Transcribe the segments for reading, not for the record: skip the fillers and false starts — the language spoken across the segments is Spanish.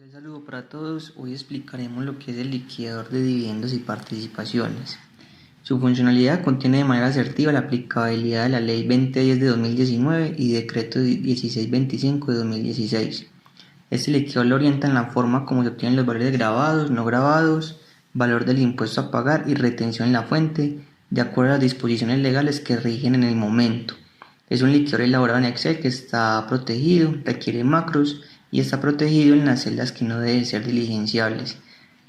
Un saludo para todos. Hoy explicaremos lo que es el liquidador de dividendos y participaciones. Su funcionalidad contiene de manera asertiva la aplicabilidad de la Ley 2010 de 2019 y Decreto 1625 de 2016. Este liquidador lo orienta en la forma como se obtienen los valores grabados, no grabados, valor del impuesto a pagar y retención en la fuente, de acuerdo a las disposiciones legales que rigen en el momento. Es un liquidador elaborado en Excel que está protegido, requiere macros y está protegido en las celdas que no deben ser diligenciables.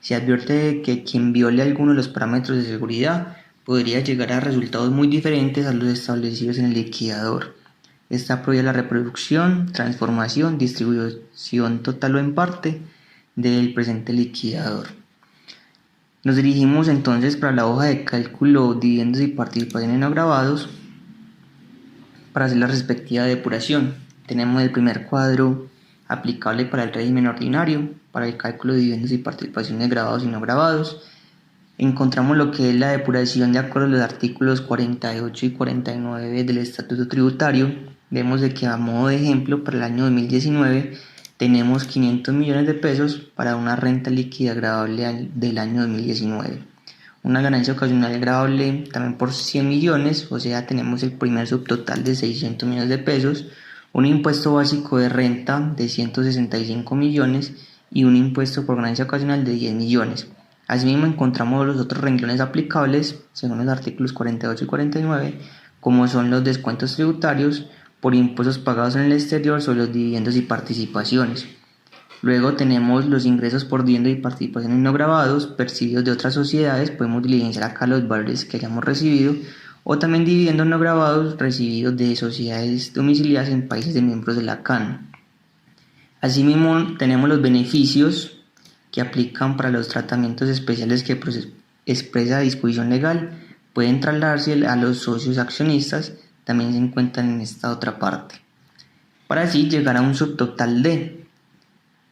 Se advierte que quien viole alguno de los parámetros de seguridad podría llegar a resultados muy diferentes a los establecidos en el liquidador. Está prohibida la reproducción, transformación, distribución total o en parte del presente liquidador. Nos dirigimos entonces para la hoja de cálculo dividendos y participaciones no grabados para hacer la respectiva depuración. Tenemos el primer cuadro aplicable para el régimen ordinario, para el cálculo de dividendos y participaciones grabados y no grabados. Encontramos lo que es la depuración de acuerdo a los artículos 48 y 49 del Estatuto Tributario. Vemos de que a modo de ejemplo para el año 2019 tenemos 500 millones de pesos para una renta líquida gravable del año 2019. Una ganancia ocasional gravable también por 100 millones, o sea tenemos el primer subtotal de 600 millones de pesos, un impuesto básico de renta de 165 millones y un impuesto por ganancia ocasional de 10 millones. Asimismo encontramos los otros renglones aplicables según los artículos 48 y 49, como son los descuentos tributarios por impuestos pagados en el exterior sobre los dividendos y participaciones. Luego tenemos los ingresos por dividendos y participaciones no grabados percibidos de otras sociedades. Podemos diligenciar acá los valores que hayamos recibido, o también dividendos no grabados recibidos de sociedades domiciliadas en países de miembros de la CAN. Asimismo tenemos los beneficios que aplican para los tratamientos especiales que expresa la disposición legal. Pueden trasladarse a los socios accionistas, también se encuentran en esta otra parte. Para así llegar a un subtotal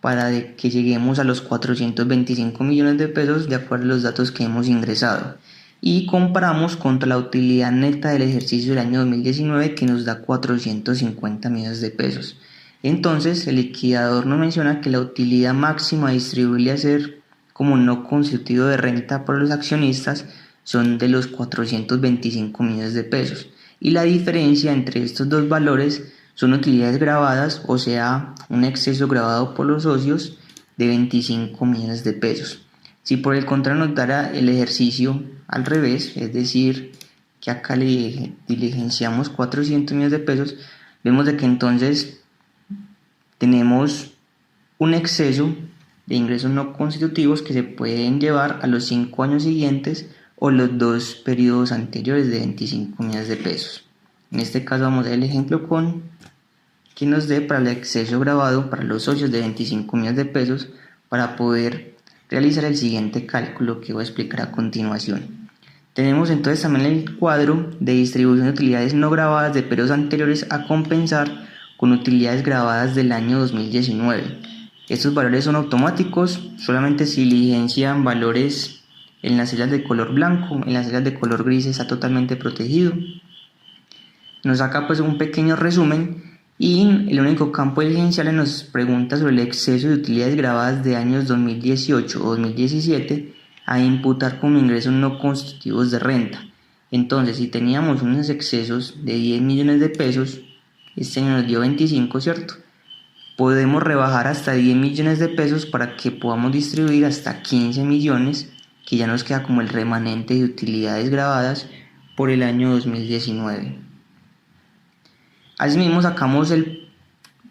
para que lleguemos a los 425 millones de pesos de acuerdo a los datos que hemos ingresado. Y comparamos contra la utilidad neta del ejercicio del año 2019 que nos da 450 millones de pesos. Entonces el liquidador nos menciona que la utilidad máxima distribuible a ser como no constitutivo de renta por los accionistas son de los 425 millones de pesos. Y la diferencia entre estos dos valores son utilidades grabadas, o sea, un exceso grabado por los socios de 25 millones de pesos. Si por el contrario nos dará el ejercicio al revés, es decir, que acá le diligenciamos 400 millones de pesos, vemos de que entonces tenemos un exceso de ingresos no constitutivos que se pueden llevar a los 5 años siguientes o los 2 periodos anteriores de 25 millones de pesos. En este caso vamos a ver el ejemplo con que nos dé para el exceso grabado para los socios de 25 millones de pesos para poder realizar el siguiente cálculo que voy a explicar a continuación. Tenemos entonces también el cuadro de distribución de utilidades no grabadas de periodos anteriores a compensar con utilidades grabadas del año 2019. Estos valores son automáticos, solamente se diligencian valores en las celdas de color blanco, en las celdas de color gris está totalmente protegido. Nos saca pues un pequeño resumen. Y el único campo diligencial nos pregunta sobre el exceso de utilidades grabadas de años 2018 o 2017 a imputar como ingresos no constitutivos de renta. Entonces, si teníamos unos excesos de 10 millones de pesos, este año nos dio 25, ¿cierto? Podemos rebajar hasta 10 millones de pesos para que podamos distribuir hasta 15 millones, que ya nos queda como el remanente de utilidades grabadas por el año 2019. Asimismo sacamos el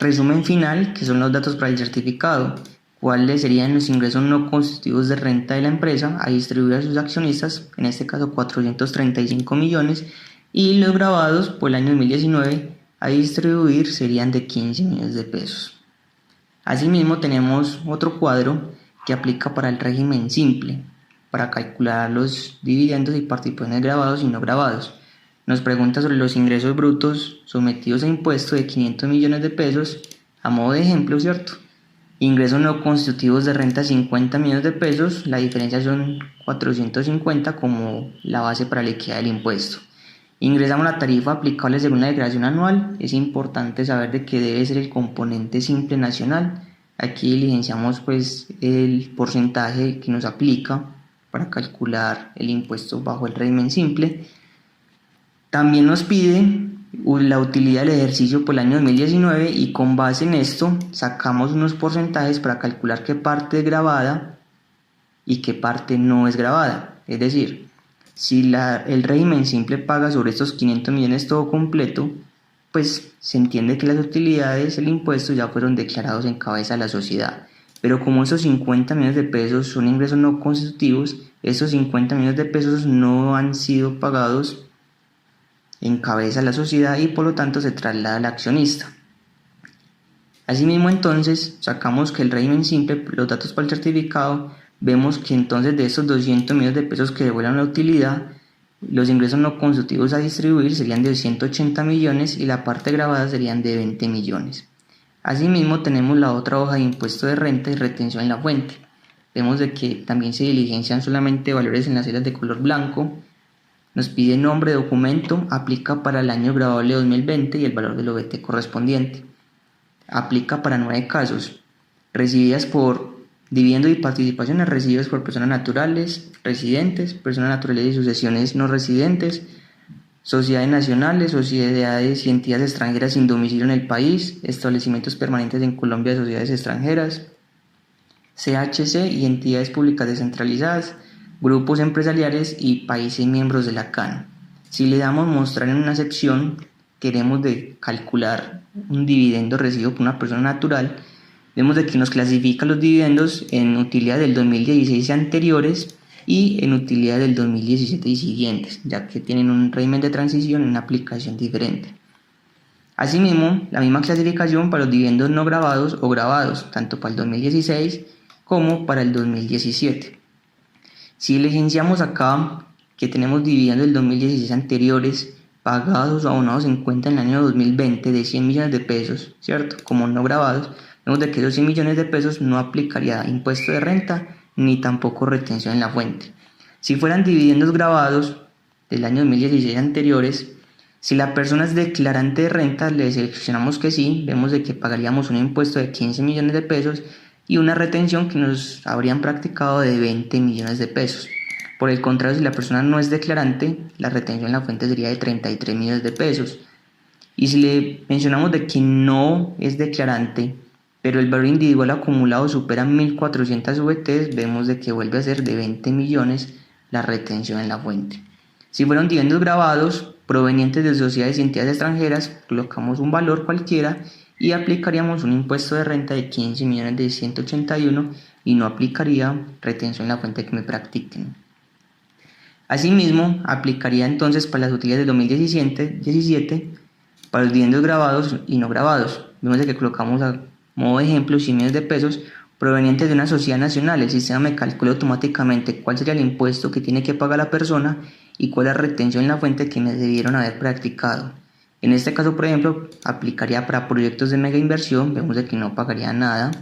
resumen final, que son los datos para el certificado, cuáles serían los ingresos no constitutivos de renta de la empresa a distribuir a sus accionistas, en este caso 435 millones, y los grabados por el año 2019 a distribuir serían de 15 millones de pesos. Asimismo tenemos otro cuadro que aplica para el régimen simple, para calcular los dividendos y participaciones grabados y no grabados. Nos pregunta sobre los ingresos brutos sometidos a impuesto de 500 millones de pesos, a modo de ejemplo, ¿cierto? Ingresos no constitutivos de renta 50 millones de pesos, la diferencia son 450 como la base para liquidar el impuesto. Ingresamos la tarifa aplicable según la declaración anual. Es importante saber de que debe ser el componente simple nacional, Aquí diligenciamos pues el porcentaje que nos aplica para calcular el impuesto bajo el régimen simple. También nos pide la utilidad del ejercicio por el año 2019 y con base en esto sacamos unos porcentajes para calcular qué parte es grabada y qué parte no es grabada. Es decir, si el régimen simple paga sobre estos 500 millones todo completo, pues se entiende que las utilidades, el impuesto ya fueron declarados en cabeza de la sociedad. Pero como esos 50 millones de pesos son ingresos no constitutivos, esos 50 millones de pesos no han sido pagados en cabeza de la sociedad y por lo tanto se traslada al accionista. Asimismo, entonces, sacamos que el régimen simple, los datos para el certificado, vemos que entonces de esos 200 millones de pesos que devuelvan la utilidad, los ingresos no constitutivos a distribuir serían de 180 millones y la parte grabada serían de 20 millones. Asimismo, tenemos la otra hoja de impuesto de renta y retención en la fuente. Vemos de que también se diligencian solamente valores en las celdas de color blanco. Nos pide nombre de documento, aplica para el año grabable 2020 y el valor del OBT correspondiente. Aplica para 9 casos: recibidas por dividendos y participaciones recibidas por personas naturales residentes, personas naturales y sucesiones no residentes, sociedades nacionales, sociedades y entidades extranjeras sin domicilio en el país, establecimientos permanentes en Colombia de sociedades extranjeras, CHC y entidades públicas descentralizadas, grupos empresariales y países miembros de la CAN. Si le damos mostrar en una sección, queremos de calcular un dividendo recibido por una persona natural, vemos de que nos clasifica los dividendos en utilidad del 2016 y anteriores y en utilidad del 2017 y siguientes, ya que tienen un régimen de transición y una aplicación diferente. Asimismo, la misma clasificación para los dividendos no grabados o grabados, tanto para el 2016 como para el 2017. Si diligenciamos acá que tenemos dividendos del 2016 anteriores pagados o abonados en cuenta en el año 2020 de 100 millones de pesos, ¿cierto? Como no grabados, vemos de que esos 100 millones de pesos no aplicaría impuesto de renta ni tampoco retención en la fuente. Si fueran dividendos grabados del año 2016 anteriores, si la persona es declarante de renta, le seleccionamos que sí, vemos de que pagaríamos un impuesto de 15 millones de pesos y una retención que nos habrían practicado de 20 millones de pesos. Por el contrario, si la persona no es declarante, la retención en la fuente sería de 33 millones de pesos. Y si le mencionamos de que no es declarante, pero el valor individual acumulado supera 1.400 VTs, vemos de que vuelve a ser de 20 millones la retención en la fuente. Si fueron dividendos grabados provenientes de sociedades y entidades extranjeras, colocamos un valor cualquiera y aplicaríamos un impuesto de renta de 15 millones de 181 y no aplicaría retención en la fuente que me practiquen. Asimismo, aplicaría entonces para las utilidades del 2017 para los dividendos grabados y no grabados. Vemos que colocamos a modo de ejemplo 100 millones de pesos provenientes de una sociedad nacional. El sistema me calcula automáticamente cuál sería el impuesto que tiene que pagar la persona y cuál es la retención en la fuente que me debieron haber practicado. En este caso, por ejemplo, aplicaría para proyectos de mega inversión, vemos de que no pagaría nada.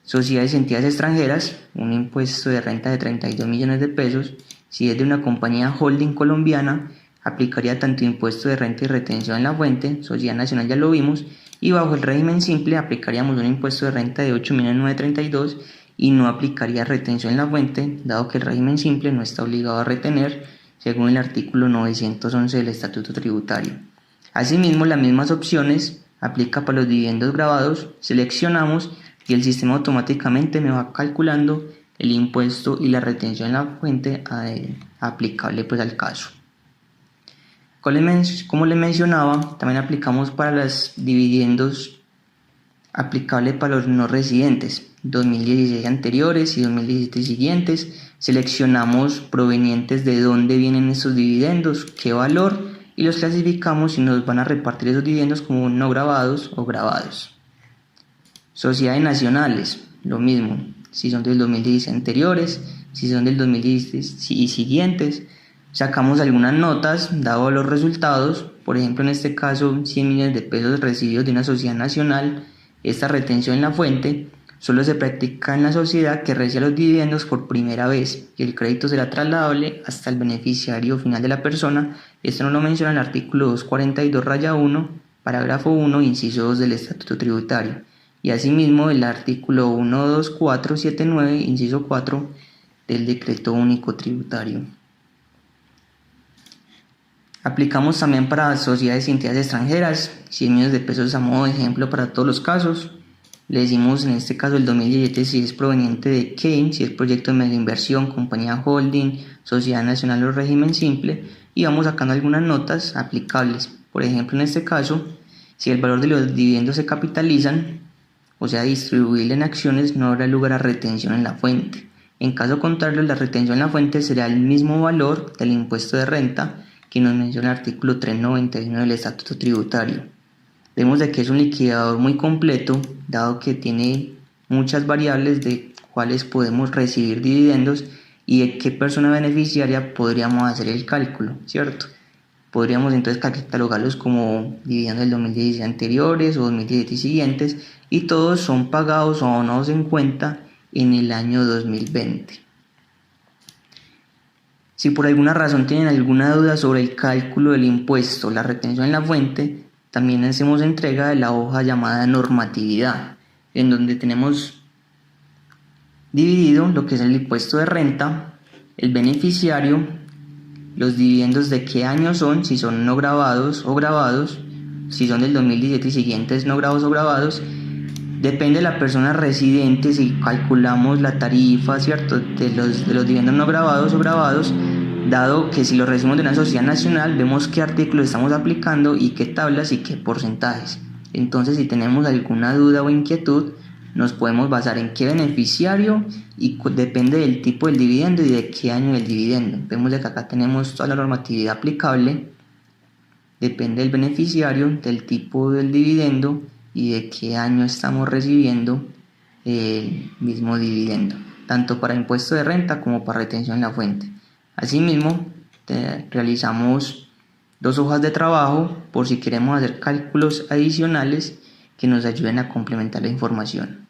Sociedades y entidades extranjeras, un impuesto de renta de 32 millones de pesos. Si es de una compañía holding colombiana, aplicaría tanto impuesto de renta y retención en la fuente, sociedad nacional ya lo vimos, y bajo el régimen simple aplicaríamos un impuesto de renta de 8.932 y no aplicaría retención en la fuente, dado que el régimen simple no está obligado a retener, según el artículo 911 del Estatuto Tributario. Asimismo, las mismas opciones aplica para los dividendos grabados, seleccionamos y el sistema automáticamente me va calculando el impuesto y la retención en la fuente aplicable pues al caso. Como les mencionaba, también aplicamos para los dividendos aplicable para los no residentes, 2016 anteriores y 2017 siguientes. Seleccionamos provenientes de dónde vienen estos dividendos, qué valor, y los clasificamos y nos van a repartir esos dividendos como no grabados o grabados. Sociedades nacionales, lo mismo, si son del 2016 anteriores, si son del 2016 y siguientes. Sacamos algunas notas dado los resultados, por ejemplo en este caso 100 millones de pesos recibidos de una sociedad nacional. Esta retención en la fuente solo se practica en la sociedad que recibe los dividendos por primera vez y el crédito será trasladable hasta el beneficiario final de la persona. Esto nos lo menciona el artículo 242-1, parágrafo 1, inciso 2 del Estatuto Tributario. y asimismo el artículo 12479, inciso 4 del Decreto Único Tributario. Aplicamos también para sociedades y entidades extranjeras, 100 millones de pesos a modo de ejemplo para todos los casos. Le decimos en este caso el 2017 si es proveniente de CAIM, si es proyecto de media inversión, compañía holding, sociedad nacional o régimen simple, y vamos sacando algunas notas aplicables. Por ejemplo, en este caso, si el valor de los dividendos se capitalizan, o sea, distribuible en acciones, no habrá lugar a retención en la fuente. En caso contrario, la retención en la fuente será el mismo valor del impuesto de renta que nos menciona el artículo 391 del Estatuto Tributario. Vemos de que es un liquidador muy completo, dado que tiene muchas variables de cuáles podemos recibir dividendos y de qué persona beneficiaria podríamos hacer el cálculo, ¿cierto? Podríamos entonces catalogarlos como dividendos del 2016 anteriores o 2017 siguientes, y todos son pagados o abonados en cuenta en el año 2020. Si por alguna razón tienen alguna duda sobre el cálculo del impuesto, la retención en la fuente, también hacemos entrega de la hoja llamada normatividad, en donde tenemos dividido lo que es el impuesto de renta, el beneficiario, los dividendos de qué año son, si son no grabados o grabados, si son del 2017 y siguientes no grabados o grabados. Depende de la persona residente si calculamos la tarifa, ¿cierto?, de los dividendos no grabados o grabados, dado que si lo recibimos de una sociedad nacional, vemos qué artículos estamos aplicando y qué tablas y qué porcentajes. Entonces, si tenemos alguna duda o inquietud, nos podemos basar en qué beneficiario y depende del tipo del dividendo y de qué año del dividendo. Vemos que acá tenemos toda la normatividad aplicable, depende del beneficiario, del tipo del dividendo y de qué año estamos recibiendo el mismo dividendo, tanto para impuesto de renta como para retención en la fuente. Asimismo, realizamos 2 hojas de trabajo por si queremos hacer cálculos adicionales que nos ayuden a complementar la información.